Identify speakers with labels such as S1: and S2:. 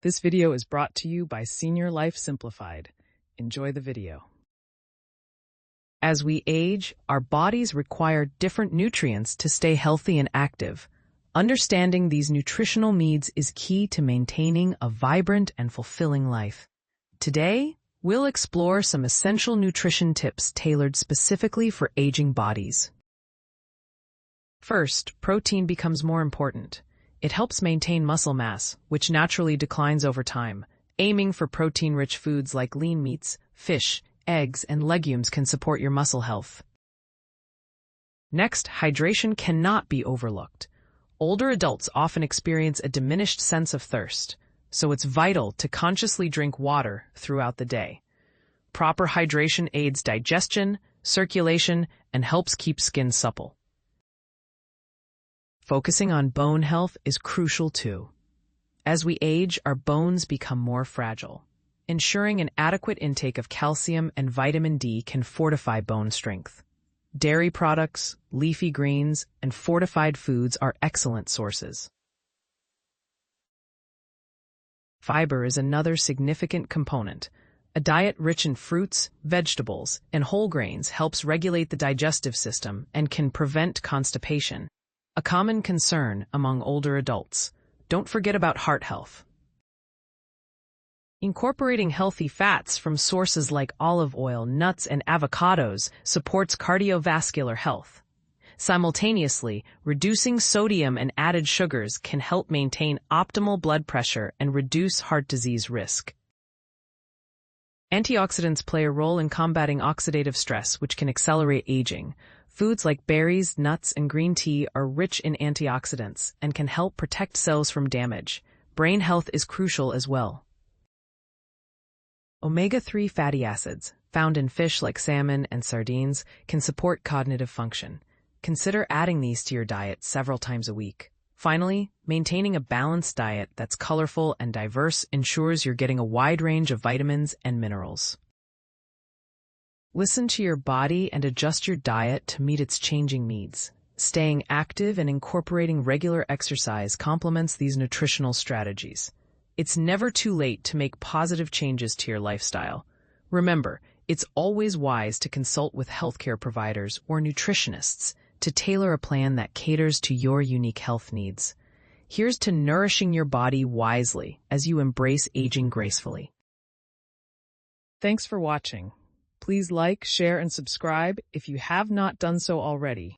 S1: This video is brought to you by Senior Life Simplified. Enjoy the video. As we age, our bodies require different nutrients to stay healthy and active. Understanding these nutritional needs is key to maintaining a vibrant and fulfilling life. Today, we'll explore some essential nutrition tips tailored specifically for aging bodies. First, protein becomes more important. It helps maintain muscle mass, which naturally declines over time. Aiming for protein-rich foods like lean meats, fish, eggs, and legumes can support your muscle health. Next, hydration cannot be overlooked. Older adults often experience a diminished sense of thirst, so it's vital to consciously drink water throughout the day. Proper hydration aids digestion, circulation, and helps keep skin supple. Focusing on bone health is crucial too. As we age, our bones become more fragile. Ensuring an adequate intake of calcium and vitamin D can fortify bone strength. Dairy products, leafy greens, and fortified foods are excellent sources. Fiber is another significant component. A diet rich in fruits, vegetables, and whole grains helps regulate the digestive system and can prevent constipation, a common concern among older adults. Don't forget about heart health. Incorporating healthy fats from sources like olive oil, nuts, and avocados supports cardiovascular health. Simultaneously, reducing sodium and added sugars can help maintain optimal blood pressure and reduce heart disease risk. Antioxidants play a role in combating oxidative stress, which can accelerate aging. Foods like berries, nuts, and green tea are rich in antioxidants and can help protect cells from damage. Brain health is crucial as well. Omega-3 fatty acids, found in fish like salmon and sardines, can support cognitive function. Consider adding these to your diet several times a week. Finally, maintaining a balanced diet that's colorful and diverse ensures you're getting a wide range of vitamins and minerals. Listen to your body and adjust your diet to meet its changing needs. Staying active and incorporating regular exercise complements these nutritional strategies. It's never too late to make positive changes to your lifestyle. Remember, it's always wise to consult with healthcare providers or nutritionists to tailor a plan that caters to your unique health needs. Here's to nourishing your body wisely as you embrace aging gracefully. Thanks for watching. Please like, share, and subscribe if you have not done so already.